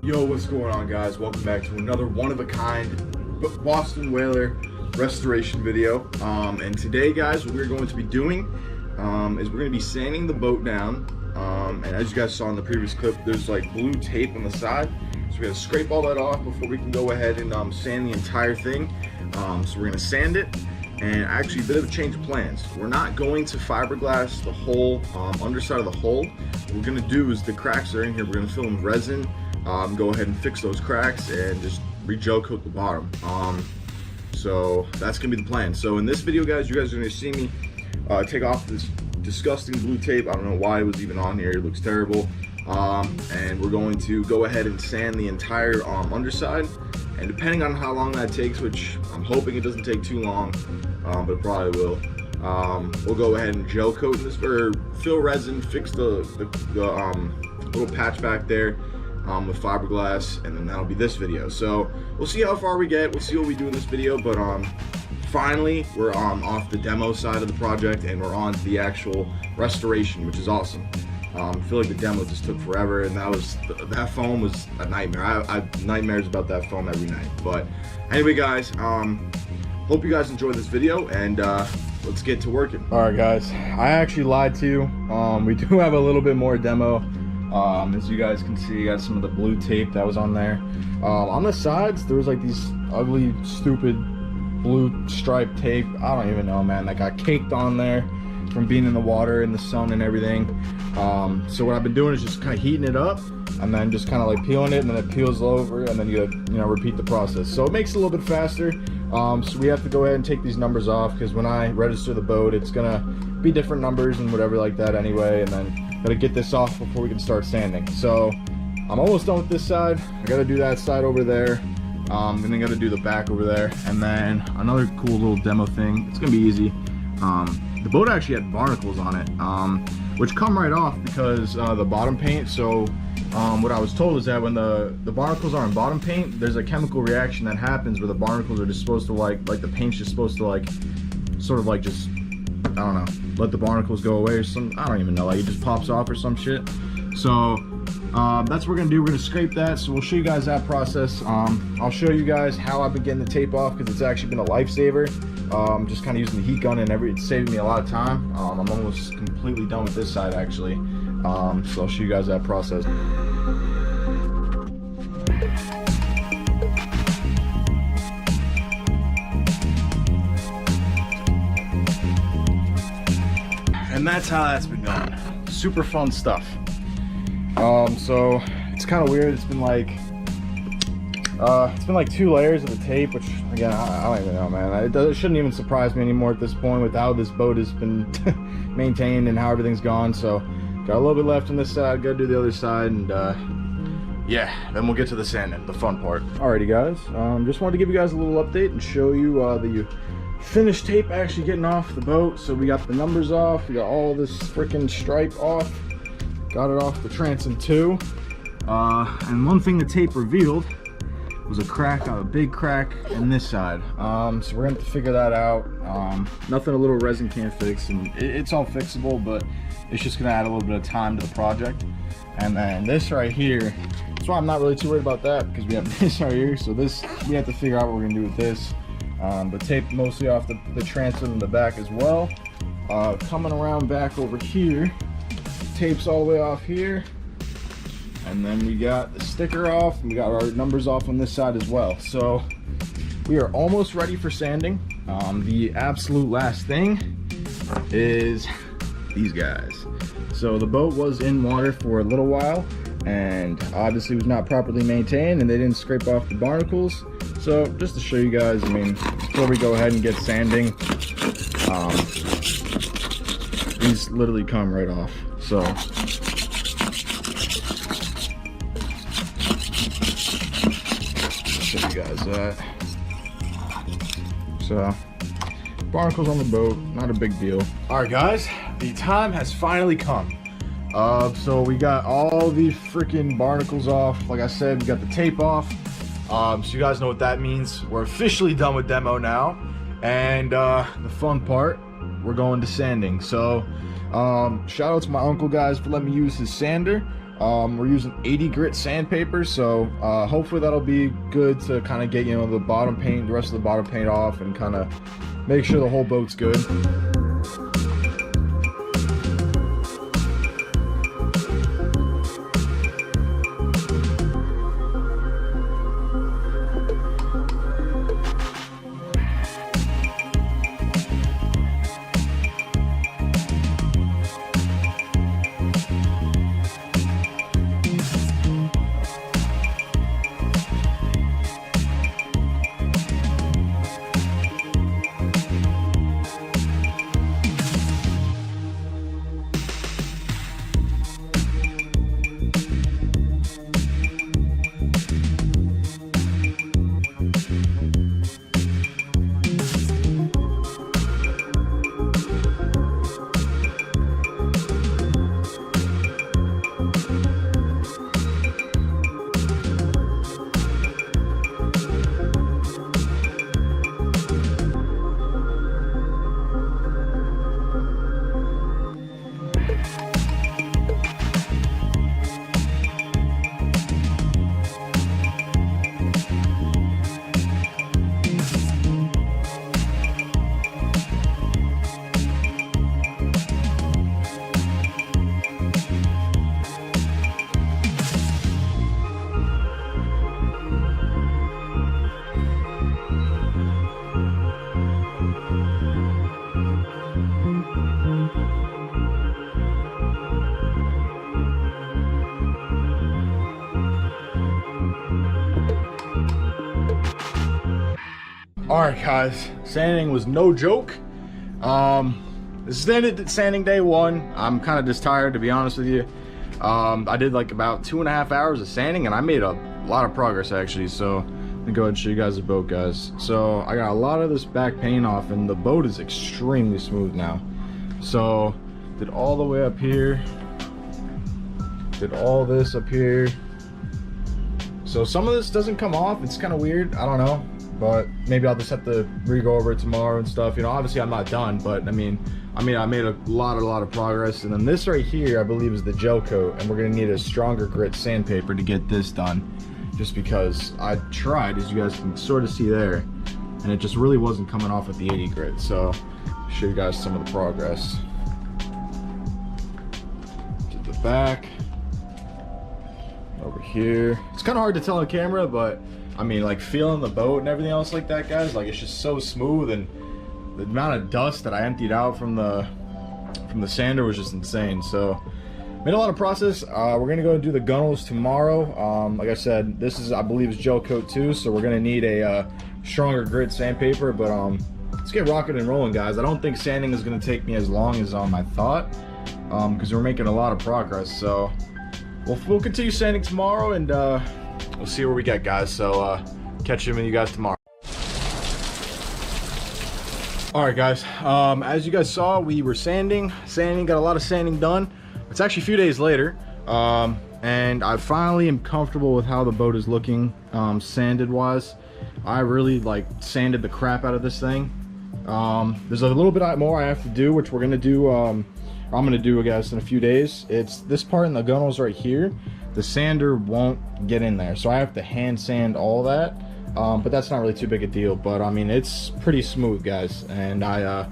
Yo, what's going on, guys? Welcome back to another one-of-a-kind Boston Whaler restoration video. And today, guys, what we're going to be doing is we're going to be sanding the boat down. And as you guys saw in the previous clip, there's like blue tape on the side. So we're going to scrape all that off before we can go ahead and sand the entire thing. So we're going to sand it. And actually, a bit of a change of plans. We're not going to fiberglass the whole underside of the hull. What we're going to do is the cracks that are in here, we're going to fill in resin. Go ahead and fix those cracks and just re-gel coat the bottom. So that's gonna be the plan. So in this video, guys, you guys are gonna see me take off this disgusting blue tape. I don't know why it was even on here. It looks terrible. And we're going to go ahead and sand the entire underside. And depending on how long that takes, which I'm hoping it doesn't take too long, but it probably will. We'll go ahead and gel coat this, or fill resin, fix the little patch back there. With fiberglass, and then that'll be this video. So we'll see how far we get. We'll see what we do in this video, but finally we're off the demo side of the project and we're on to the actual restoration, which is awesome. I feel like the demo just took forever, and that foam was a nightmare. I have nightmares about that foam every night. But anyway, guys, hope you guys enjoyed this video, and let's get to working. All right, guys, I actually lied to you. We do have a little bit more demo. As you guys can see, got some of the blue tape that was on there. On the sides, there was like these ugly, stupid blue striped tape. I don't even know, man. That got caked on there from being in the water, in the sun, and everything. So what I've been doing is just kind of heating it up, and then just kind of like peeling it, and then it peels over, and then you repeat the process. So it makes it a little bit faster. So we have to go ahead and take these numbers off, because when I register the boat, it's gonna be different numbers and whatever like that anyway, and then gotta get this off before we can start sanding. So I'm almost done with this side. I gotta do that side over there, and then gotta do the back over there, and then another cool little demo thing. It's gonna be easy. The boat actually had barnacles on it, which come right off because the bottom paint. So what I was told is that when the barnacles are on bottom paint, there's a chemical reaction that happens where the barnacles are just supposed to like the paint's just supposed to like sort of like just, I don't know, let the barnacles go away or some, I don't even know, like it just pops off or some shit. So that's what we're gonna do. We're gonna scrape that, so we'll show you guys that process. I'll show you guys how I've been getting the tape off, because it's actually been a lifesaver. Just kind of using the heat gun and it's saving me a lot of time. I'm almost completely done with this side actually. So I'll show you guys that process. And that's how that's been going. Super fun stuff. So it's kind of weird. It's been like 2 layers of the tape, which again, I don't even know, man. It shouldn't even surprise me anymore at this point with how this boat has been maintained and how everything's gone. So got a little bit left on this side, gotta do the other side, and yeah, then we'll get to the sanding, the fun part. Alrighty, guys, just wanted to give you guys a little update and show you the finished tape actually getting off the boat. So we got the numbers off, we got all this freaking stripe off, got it off the transom too. And one thing the tape revealed was a big crack in this side. So we're gonna have to figure that out. Nothing a little resin can't fix, and it's all fixable, but it's just gonna add a little bit of time to the project. And then this right here, that's why I'm not really too worried about that, because we have this right here. So this, we have to figure out what we're gonna do with this. But tape mostly off the transom in the back as well. Coming around back over here, tape's all the way off here. And then we got the sticker off, and we got our numbers off on this side as well. So we are almost ready for sanding. The absolute last thing is these guys. So the boat was in water for a little while, and obviously was not properly maintained, and they didn't scrape off the barnacles. So just to show you guys, I mean, before we go ahead and get sanding, these literally come right off. So show you guys that. So barnacles on the boat, not a big deal. All right, guys, the time has finally come. So we got all the freaking barnacles off. Like I said, we got the tape off. So you guys know what that means. We're officially done with demo now, and the fun part, we're going to sanding. So shout out to my uncle, guys, for letting me use his sander. We're using 80 grit sandpaper, so hopefully that'll be good to kind of get, you know, the bottom paint, the rest of the bottom paint off, and kind of make sure the whole boat's good. Alright guys, sanding was no joke. This is sanding day one. I'm kind of just tired, to be honest with you. I did like about 2.5 hours of sanding, and I made a lot of progress actually. So let me go ahead and show you guys the boat, guys. So I got a lot of this back paint off, and the boat is extremely smooth now. So did all the way up here, did all this up here. So some of this doesn't come off. It's kind of weird, I don't know, but maybe I'll just have to re-go over it tomorrow and stuff. You know, obviously I'm not done, but I mean I made a lot of progress. And then this right here, I believe, is the gel coat, and we're gonna need a stronger grit sandpaper to get this done, just because I tried, as you guys can sort of see there, and it just really wasn't coming off with the 80 grit. So I'll show you guys some of the progress. To the back, over here. It's kind of hard to tell on camera, but I mean, like, feeling the boat and everything else like that, guys, like, it's just so smooth, and the amount of dust that I emptied out from the sander was just insane. So made a lot of process. We're gonna go and do the gunnels tomorrow. Like I said, this is, I believe, is gel coat too, so we're gonna need a stronger grit sandpaper. But let's get rocking and rolling, guys. I don't think sanding is gonna take me as long as I thought, because we're making a lot of progress. So we'll continue sanding tomorrow, and we'll see where we get, guys. So catch you guys tomorrow. All right, guys, as you guys saw, we were sanding, got a lot of sanding done. It's actually a few days later, and I finally am comfortable with how the boat is looking, sanded wise. I really like sanded the crap out of this thing. There's a little bit more I have to do, which we're gonna do, I'm gonna do, I guess, in a few days. It's this part in the gunnels right here. The sander won't get in there, so I have to hand sand all that. But that's not really too big a deal. But I mean, it's pretty smooth, guys, and I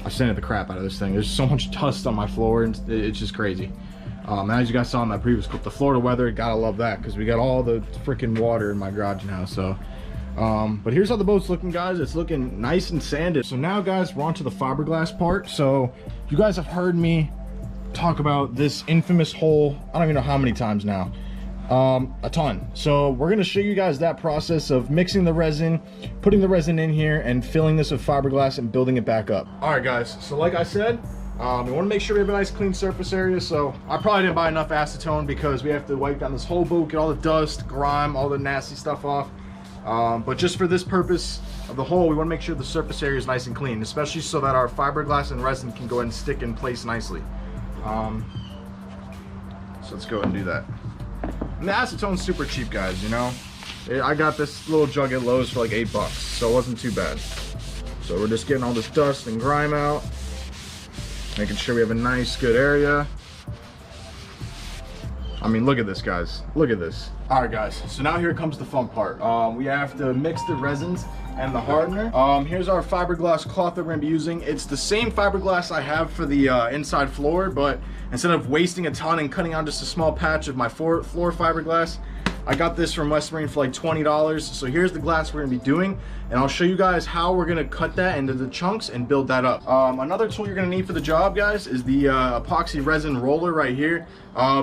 sanded the crap out of this thing. There's so much dust on my floor, and it's just crazy. As you guys saw in my previous clip, the Florida weather, gotta love that, because we got all the freaking water in my garage now. So but here's how the boat's looking, guys. It's looking nice and sanded. So now, guys, we're on to the fiberglass part. So you guys have heard me talk about this infamous hole, I don't even know how many times now. A ton. So we're going to show you guys that process of mixing the resin, putting the resin in here, and filling this with fiberglass and building it back up. All right, guys, so like I said, we want to make sure we have a nice clean surface area. So I probably didn't buy enough acetone, because we have to wipe down this whole boat, get all the dust, grime, all the nasty stuff off. But just for this purpose of the hole, we want to make sure the surface area is nice and clean, especially so that our fiberglass and resin can go ahead and stick in place nicely. So let's go ahead and do that. And the acetone's super cheap, guys, you know. I got this little jug at Lowe's for like $8, so it wasn't too bad. So we're just getting all this dust and grime out, making sure we have a nice, good area. I mean, look at this, guys. Look at this. All right, guys. So now here comes the fun part. We have to mix the resins and the hardener. Here's our fiberglass cloth that we're gonna be using. It's the same fiberglass I have for the inside floor, but instead of wasting a ton and cutting out just a small patch of my floor fiberglass, I got this from West Marine for like $20. So here's the glass we're gonna be doing, and I'll show you guys how we're gonna cut that into the chunks and build that up. Another tool you're gonna need for the job, guys, is the epoxy resin roller right here.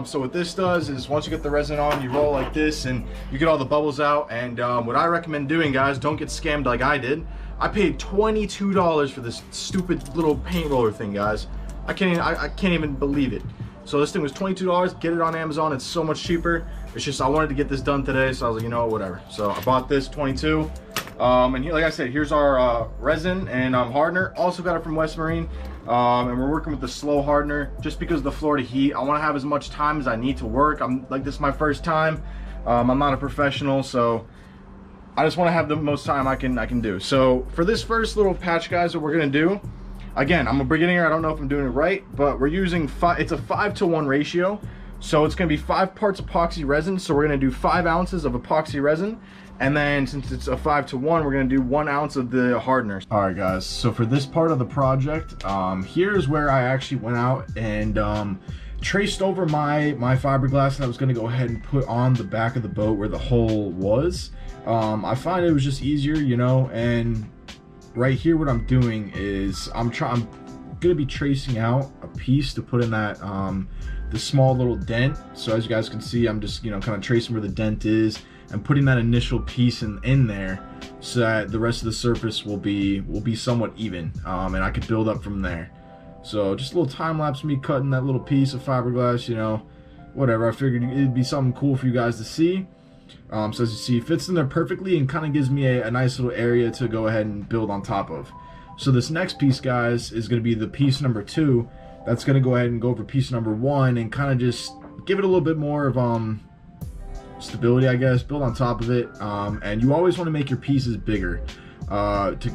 So what this does is once you get the resin on, you roll like this and you get all the bubbles out. And what I recommend doing, guys, don't get scammed like I did. I paid $22 for this stupid little paint roller thing, guys. I can't even believe it. So this thing was $22. Get it on Amazon. It's so much cheaper. It's just I wanted to get this done today, so I was like, you know what, whatever. So I bought this, 22. And here, like I said, here's our resin and hardener. Also got it from West Marine. And we're working with the slow hardener just because of the Florida heat. I want to have as much time as I need to work. I'm like, this is my first time. I'm not a professional, so I just want to have the most time I can do. So for this first little patch, guys, what we're gonna do. Again, I'm a beginner. I don't know if I'm doing it right, but we're using it's a 5-to-1 ratio. So it's gonna be 5 parts epoxy resin. So we're gonna do 5 ounces of epoxy resin. And then since it's a 5-to-1, we're gonna do 1 ounce of the hardener. All right, guys, so for this part of the project, here's where I actually went out and traced over my fiberglass that I was gonna go ahead and put on the back of the boat where the hole was. I find it was just easier, you know, and right here what I'm doing is I'm gonna be tracing out a piece to put in that the small little dent. So as you guys can see, I'm just, you know, kind of tracing where the dent is and putting that initial piece in there so that the rest of the surface will be somewhat even, and I could build up from there. So just a little time lapse of me cutting that little piece of fiberglass, you know, whatever. I figured it'd be something cool for you guys to see. So as you see, it fits in there perfectly and kind of gives me a nice little area to go ahead and build on top of. So this next piece, guys, is going to be the piece number 2. That's going to go ahead and go over piece number 1 and kind of just give it a little bit more of stability, I guess, build on top of it. And you always want to make your pieces bigger. That's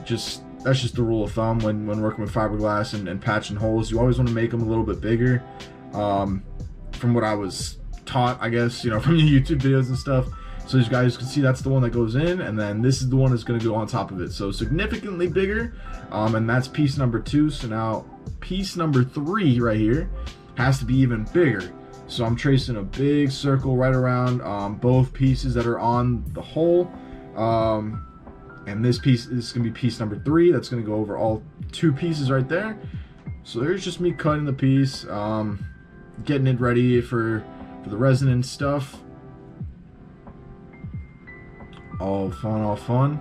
just the rule of thumb when working with fiberglass and patching holes. You always want to make them a little bit bigger. From what I was taught, I guess, you know, from the YouTube videos and stuff. So as you guys can see, that's the one that goes in, and then this is the one that's going to go on top of it. So significantly bigger, and that's piece number 2. So now piece number 3 right here has to be even bigger. So I'm tracing a big circle right around both pieces that are on the hole. And this piece is going to be piece number 3. That's going to go over all 2 pieces right there. So there's just me cutting the piece, getting it ready for the resin and stuff. All fun.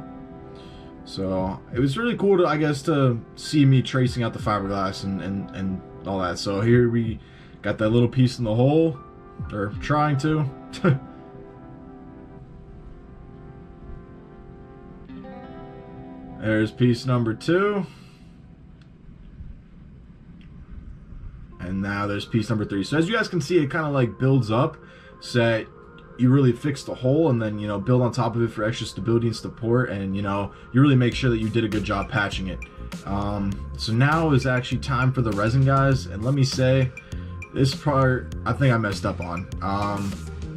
So it was really cool to, I guess, to see me tracing out the fiberglass and all that. So here we got that little piece in the hole, or trying to. There's piece number 2. And now there's piece number 3. So as you guys can see, it kind of like builds up so that you really fix the hole and then, you know, build on top of it for extra stability and support, and, you know, you really make sure that you did a good job patching it. So now is actually time for the resin, guys. And let me say, this part I think I messed up on,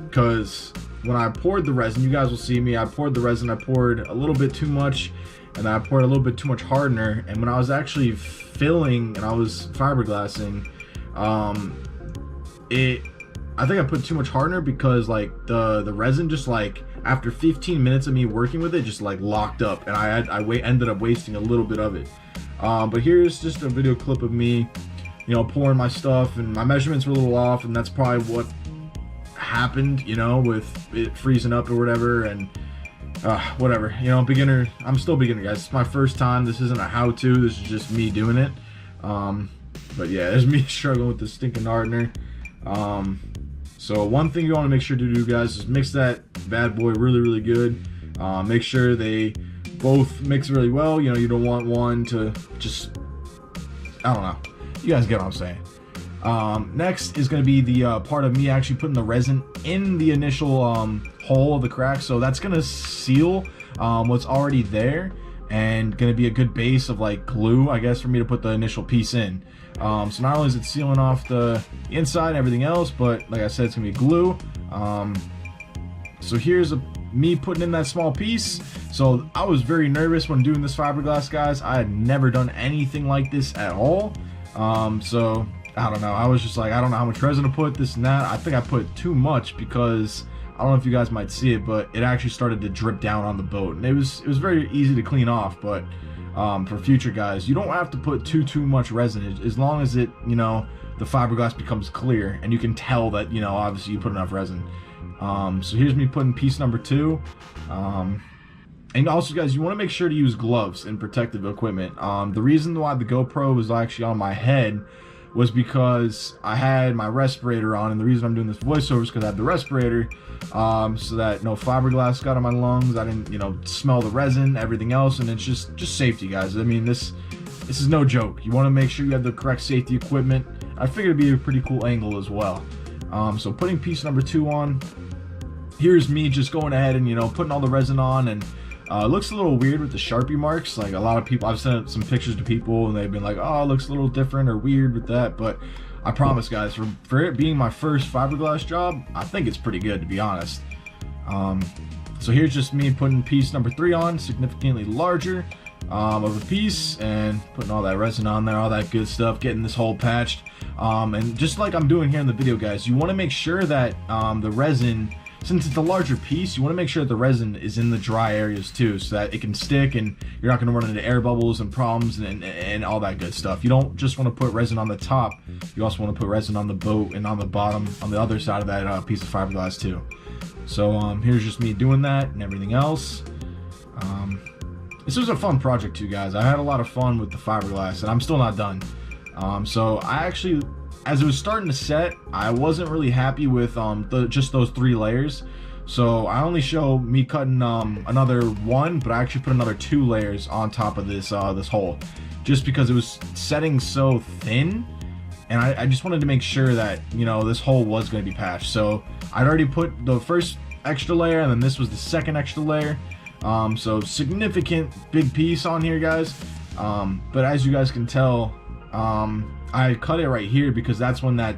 because when I poured the resin, you guys will see me, I poured the resin, I poured a little bit too much, and I poured a little bit too much hardener. And when I was actually filling and I was fiberglassing, I think I put too much hardener, because like the resin just like after 15 minutes of me working with it just like locked up, and I ended up wasting a little bit of it. But here's just a video clip of me, you know, pouring my stuff, and my measurements were a little off, and that's probably what happened, you know, with it freezing up or whatever. And whatever, you know, beginner. I'm still beginner, guys. It's my first time. This isn't a how-to. This is just me doing it. But yeah, there's me struggling with the stinking hardener. So one thing you want to make sure to do, guys, is mix that bad boy really good. Make sure they both mix really well. You know, you don't want one to just, I don't know. You guys get what I'm saying. Next is going to be the part of me actually putting the resin in the initial hole of the crack. So that's going to seal what's already there, and going to be a good base of like glue, I guess, for me to put the initial piece in. So not only is it sealing off the inside and everything else, but like I said, it's gonna be glue. So here's me putting in that small piece. So I was very nervous when doing this fiberglass, guys. I had never done anything like this at all. So I don't know, I was just like, I don't know how much resin to put, this and that. I think I put too much because I don't know if you guys might see it, but it actually started to drip down on the boat, and it was very easy to clean off. But for future guys, you don't have to put too much resin, as long as it, you know, the fiberglass becomes clear and you can tell that, you know, obviously you put enough resin. So here's me putting piece number 2. And also, guys, you want to make sure to use gloves and protective equipment. The reason why the GoPro was actually on my head was because I had my respirator on, and the reason I'm doing this voiceover is because I had the respirator, so that no fiberglass got on my lungs. I didn't, you know, smell the resin, everything else, and it's just safety, guys. I mean, this is no joke. You want to make sure you have the correct safety equipment. I figured it'd be a pretty cool angle as well. So putting piece number 2 on. Here's me just going ahead and, you know, putting all the resin on, and it looks a little weird with the Sharpie marks. Like, a lot of people, I've sent some pictures to people and they've been like, oh, it looks a little different or weird with that. But I promise, guys, for it being my first fiberglass job, I think it's pretty good, to be honest. So here's just me putting piece number 3 on, significantly larger of a piece, and putting all that resin on there, all that good stuff, getting this hole patched. And just like I'm doing here in the video, guys, you want to make sure that the resin, since it's a larger piece, you want to make sure that the resin is in the dry areas too, so that it can stick and you're not going to run into air bubbles and problems and all that good stuff. You don't just want to put resin on the top, you also want to put resin on the boat and on the bottom, on the other side of that piece of fiberglass too. So here's just me doing that and everything else. This was a fun project too, guys. I had a lot of fun with the fiberglass, and I'm still not done. So I actually, as it was starting to set, I wasn't really happy with just those 3 layers. So I only show me cutting another 1, but I actually put another 2 layers on top of this this hole, just because it was setting so thin, and I just wanted to make sure that, you know, this hole was going to be patched. So I'd already put the first extra layer, and then this was the second extra layer. So significant big piece on here, guys. But as you guys can tell, I cut it right here because that's when that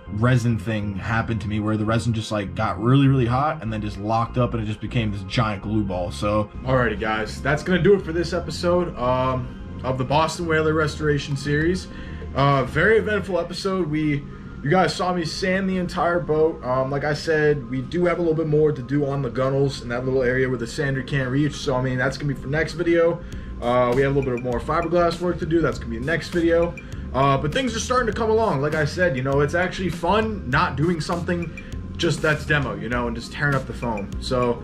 resin thing happened to me, where the resin just like got really hot and then just locked up, and it just became this giant glue ball. So alrighty, guys, that's gonna do it for this episode of the Boston Whaler restoration series. Very eventful episode. You guys saw me sand the entire boat. Like I said, we do have a little bit more to do on the gunnels in that little area where the sander can't reach, so I mean, that's gonna be for next video. We have a little bit more fiberglass work to do. That's gonna be the next video. But things are starting to come along. Like I said, you know, it's actually fun not doing something just that's demo, you know, and just tearing up the foam. So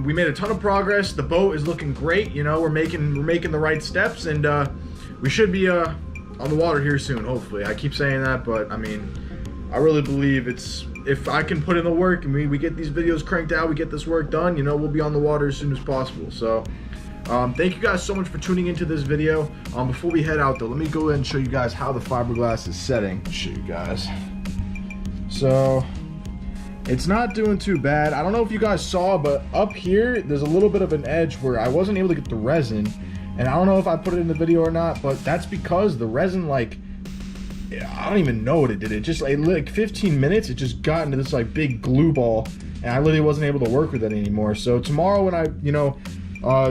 we made a ton of progress. The boat is looking great. You know, we're making the right steps, and we should be on the water here soon, hopefully. I keep saying that, but I mean, I really believe if I can put in the work and we get these videos cranked out, we get this work done, you know, we'll be on the water as soon as possible. So thank you guys so much for tuning into this video. Before we head out though, let me go ahead and show you guys how the fiberglass is setting. Show you guys. So it's not doing too bad. I don't know if you guys saw, but up here there's a little bit of an edge where I wasn't able to get the resin, and I don't know if I put it in the video or not, but that's because the resin, like, I don't even know what it did. It just like 15 minutes, it just got into this like big glue ball, and I literally wasn't able to work with it anymore. So tomorrow when I, you know,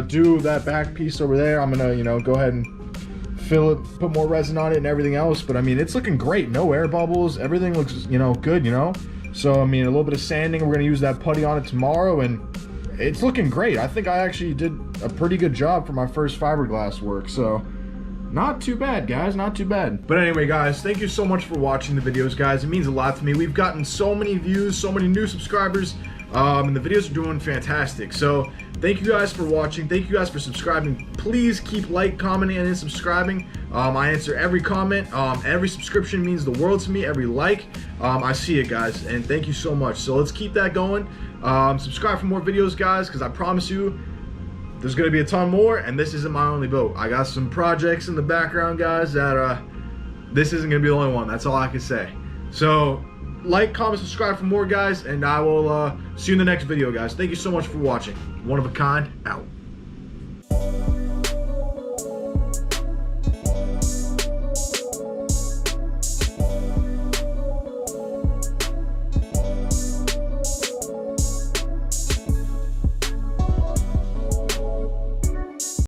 do that back piece over there, I'm gonna, you know, go ahead and fill it, put more resin on it and everything else. But I mean, it's looking great. No air bubbles, everything looks, you know, good, you know. So I mean, a little bit of sanding, we're gonna use that putty on it tomorrow, and it's looking great. I think I actually did a pretty good job for my first fiberglass work. So not too bad, guys, not too bad. But anyway, guys, thank you so much for watching the videos, guys. It means a lot to me. We've gotten so many views, so many new subscribers, and the videos are doing fantastic. So thank you guys for watching. Thank you guys for subscribing. Please keep commenting and subscribing. I answer every comment. Every subscription means the world to me. Every like, I see it, guys, and thank you so much. So let's keep that going. Subscribe for more videos, guys, because I promise you there's gonna be a ton more, and this isn't my only boat. I got some projects in the background, guys, that this isn't gonna be the only one. That's all I can say. So like, comment, subscribe for more, guys, and I will see you in the next video, guys. Thank you so much for watching. One of a kind, out.